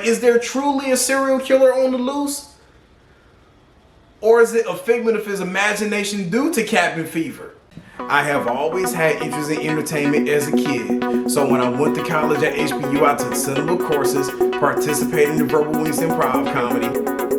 is there truly a serial killer on the loose? Or is it a figment of his imagination due to cabin fever? I have always had interest in entertainment as a kid. So when I went to college at HBU, I took cinema courses, participated in Verbal Wings Improv comedy,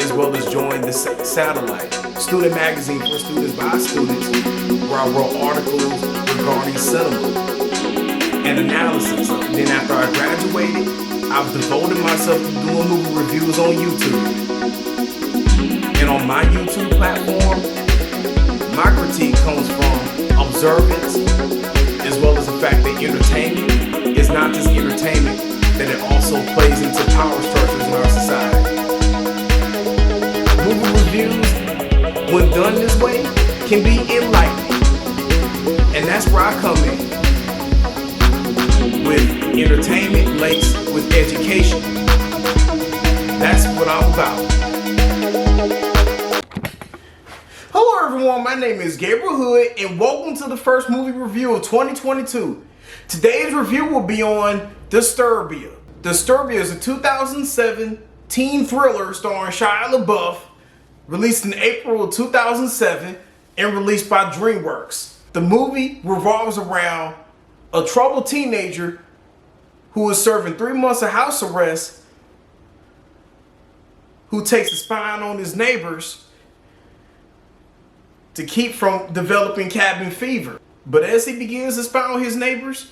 as well as joined the Satellite student magazine for students by students, where I wrote articles regarding cinema and analysis. Then after I graduated, I've devoted myself to doing movie reviews on YouTube. And on my YouTube platform, my critique comes from observance, as well as the fact that entertainment is not just entertainment, that it also plays into power structures in our society. Movie reviews, when done this way, can be enlightening. And that's where I come in, with entertainment laced with education. That's what I'm about. Hello everyone, my name is Gabriel Hood and welcome to the first movie review of 2022. Today's review will be on Disturbia. Disturbia is a 2007 teen thriller starring Shia LaBeouf, released in April of 2007 and released by DreamWorks. The movie revolves around a troubled teenager who is serving 3 months of house arrest, who takes a spying on his neighbors to keep from developing cabin fever. But as he begins to spy on his neighbors,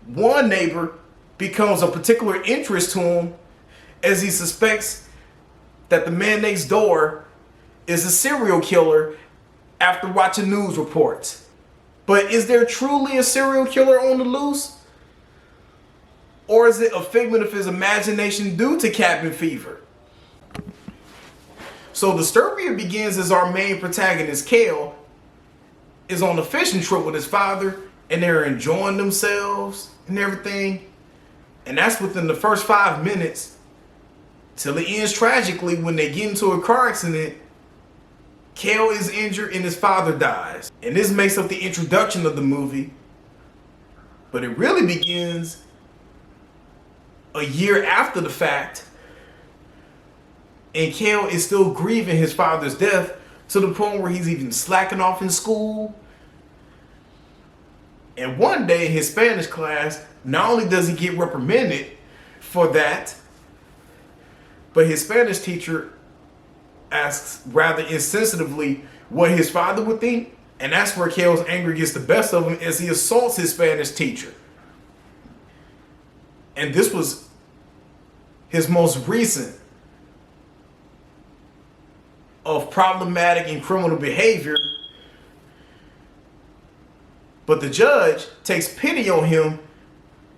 one neighbor becomes a particular interest to him, as he suspects that the man next door is a serial killer after watching news reports. But is there truly a serial killer on the loose? Or is it a figment of his imagination due to cabin fever? So Disturbia begins as our main protagonist, Kale, is on a fishing trip with his father, and they're enjoying themselves and everything. And that's within the first 5 minutes, till it ends tragically when they get into a car accident. Kale is injured and his father dies. And this makes up the introduction of the movie. But it really begins a year after the fact, and Kale is still grieving his father's death to the point where he's even slacking off in school. And one day in his Spanish class, not only does he get reprimanded for that, but his Spanish teacher asks rather insensitively what his father would think. And that's where Kale's anger gets the best of him, as he assaults his Spanish teacher. And this was his most recent of problematic and criminal behavior. But the judge takes pity on him,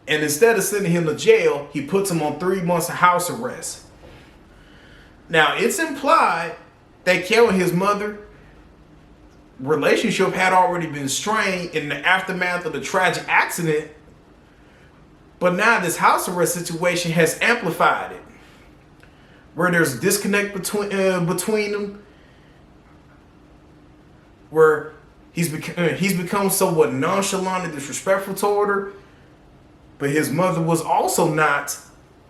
and instead of sending him to jail, he puts him on 3 months of house arrest. Now, it's implied that Kale and his mother relationship had already been strained in the aftermath of the tragic accident, but now this house arrest situation has amplified it, where there's a disconnect between them, where he's become somewhat nonchalant and disrespectful toward her. But his mother was also not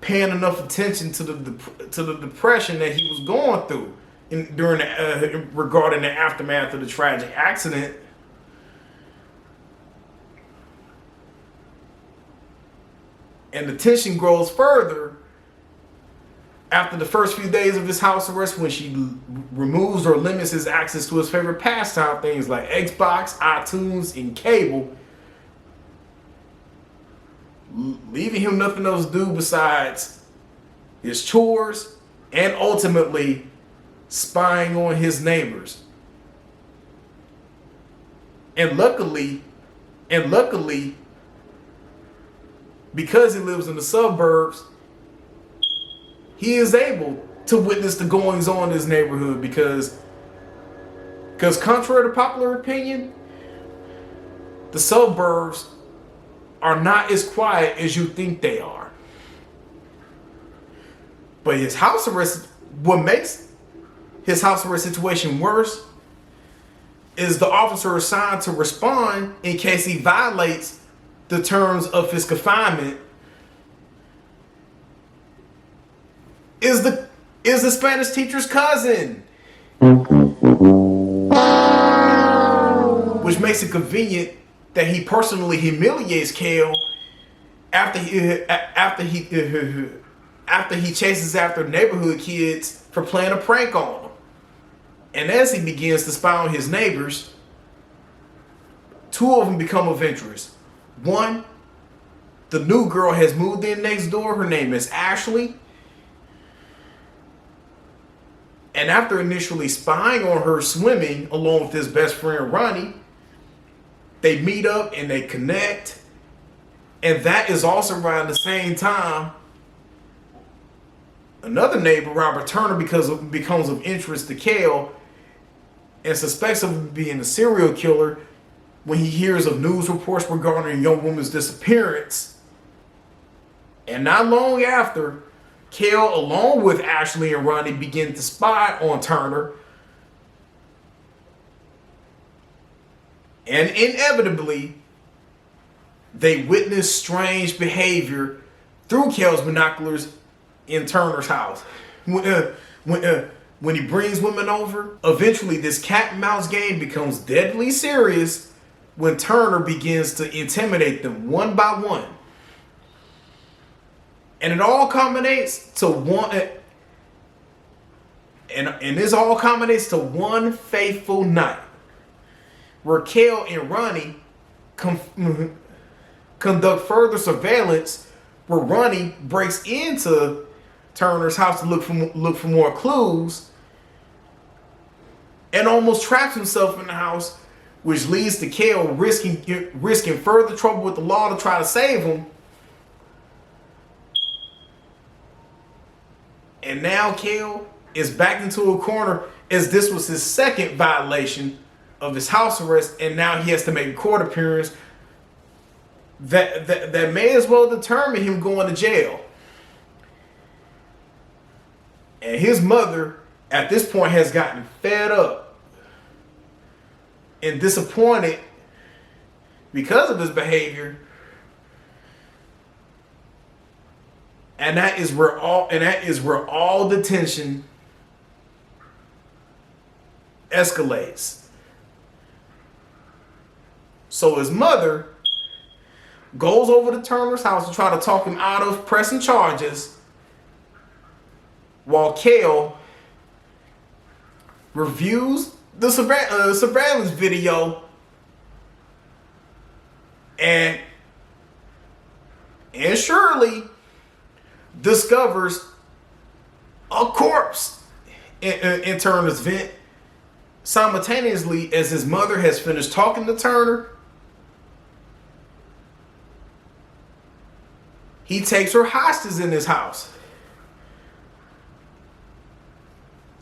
paying enough attention to the depression that he was going through regarding the aftermath of the tragic accident. And the tension grows further after the first few days of his house arrest, when she removes or limits his access to his favorite pastime, things like Xbox, iTunes, and cable, leaving him nothing else to do besides his chores and ultimately spying on his neighbors. And luckily, because he lives in the suburbs, he is able to witness the goings on in his neighborhood, because contrary to popular opinion, the suburbs are not as quiet as you think they are. But his house arrest, what makes his house arrest situation worse, is the officer assigned to respond in case he violates the terms of his confinement is the Spanish teacher's cousin, which makes it convenient that he personally humiliates Kale after he chases after neighborhood kids for playing a prank on them. And as he begins to spy on his neighbors, two of them become of interest. One, the new girl has moved in next door. Her name is Ashley. And after initially spying on her swimming along with his best friend Ronnie, they meet up and they connect. And that is also around the same time another neighbor, Robert Turner, becomes of interest to Kale and suspects of being a serial killer when he hears of news reports regarding a young woman's disappearance. And not long after, Kale, along with Ashley and Ronnie, begin to spy on Turner. And inevitably, they witness strange behavior through Kale's binoculars in Turner's house. When he brings women over, eventually this cat and mouse game becomes deadly serious when Turner begins to intimidate them one by one. And it all culminates to one, and this all culminates to one fateful night where Kale and Ronnie conduct further surveillance, where Ronnie breaks into Turner's house to look for more clues, and almost traps himself in the house, which leads to Kale risking further trouble with the law to try to save him. And now Kale is backed into a corner, as this was his second violation of his house arrest, and now he has to make a court appearance that may as well determine him going to jail. And his mother, at this point, has gotten fed up and disappointed because of his behavior. And that is where all the tension escalates. So his mother goes over to Turner's house to try to talk him out of pressing charges, while Kale reviews the surveillance video and surely discovers a corpse in Turner's vent, simultaneously as his mother has finished talking to Turner. He takes her hostage in his house.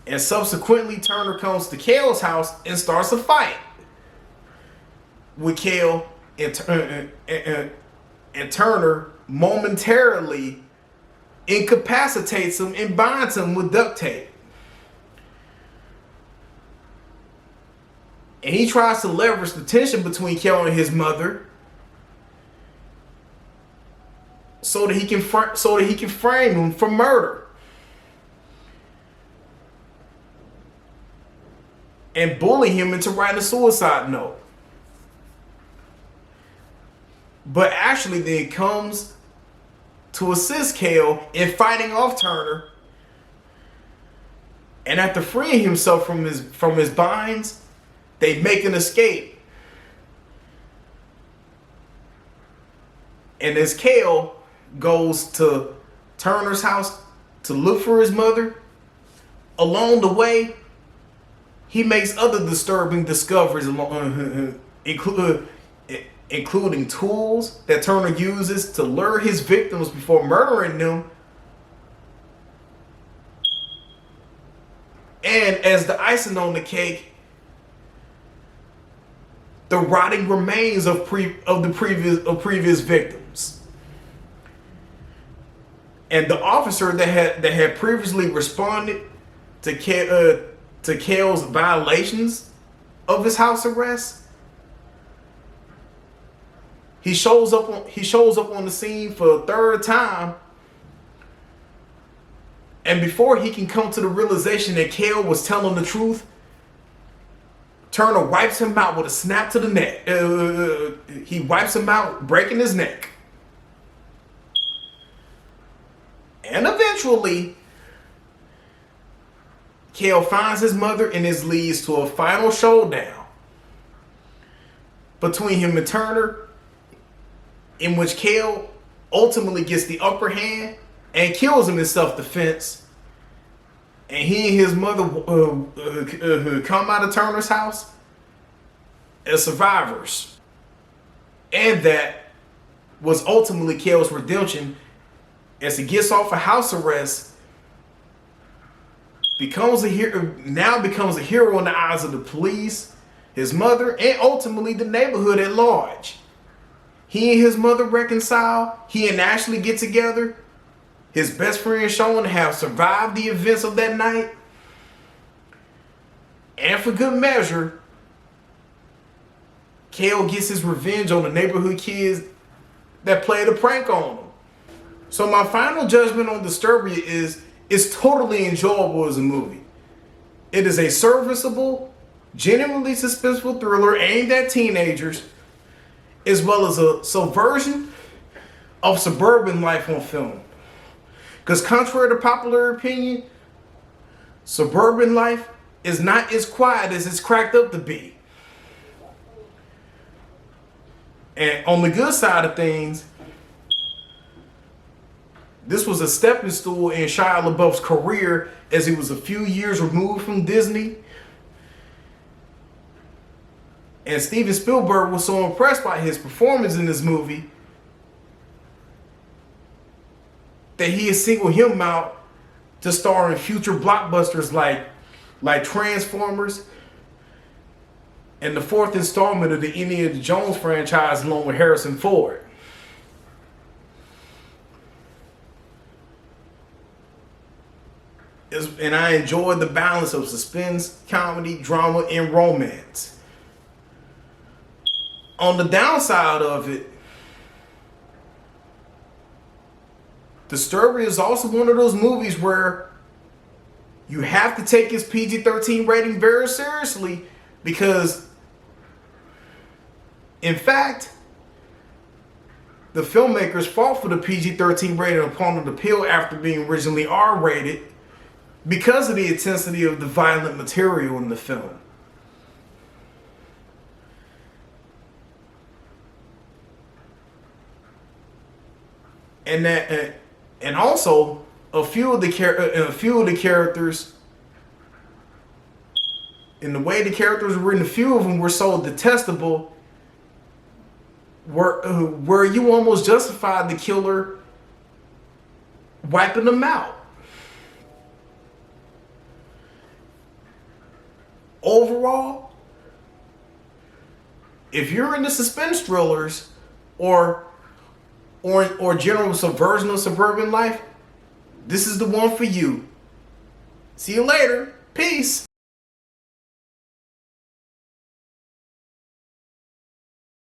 And subsequently, Turner comes to Kale's house and starts a fight with Kale, and Turner momentarily incapacitates him and binds him with duct tape. And he tries to leverage the tension between Kale and his mother so that he can frame him for murder and bully him into writing a suicide note. But Ashley then comes to assist Kale in fighting off Turner, and after freeing himself from his binds, they make an escape. And as Kale goes to Turner's house to look for his mother, along the way, he makes other disturbing discoveries, including tools that Turner uses to lure his victims before murdering them. And as the icing on the cake, the rotting remains of previous victims. And the officer that had previously responded to Kale's violations of his house arrest, he shows up on the scene for a third time And before he can come to the realization that Kale was telling the truth, Turner wipes him out with a snap to the neck. He wipes him out, breaking his neck. And eventually, Kale finds his mother, and this leads to a final showdown between him and Turner, in which Kale ultimately gets the upper hand and kills him in self-defense. And he and his mother come out of Turner's house as survivors. And that was ultimately Kale's redemption, as he gets off of house arrest, becomes a hero in the eyes of the police, his mother, and ultimately the neighborhood at large. He and his mother reconcile. He and Ashley get together. His best friend Sean have survived the events of that night. And for good measure, Kale gets his revenge on the neighborhood kids that played a prank on him. So my final judgment on Disturbia is it's totally enjoyable as a movie. It is a serviceable, genuinely suspenseful thriller aimed at teenagers, as well as a subversion of suburban life on film. Because contrary to popular opinion, suburban life is not as quiet as it's cracked up to be. And on the good side of things, this was a stepping stool in Shia LaBeouf's career, as he was a few years removed from Disney. And Steven Spielberg was so impressed by his performance in this movie that he has singled him out to star in future blockbusters like Transformers and the fourth installment of the Indiana Jones franchise, along with Harrison Ford. And I enjoyed the balance of suspense, comedy, drama, and romance. On the downside of it, Disturbia is also one of those movies where you have to take its PG-13 rating very seriously, because, in fact, the filmmakers fought for the PG-13 rating upon an appeal after being originally R-rated because of the intensity of the violent material in the film. And also a few of the characters, in the way the characters were written, a few of them were so detestable, where you almost justified the killer wiping them out. Overall, if you're into suspense thrillers or general subversion of suburban life, this is the one for you. See you later. Peace.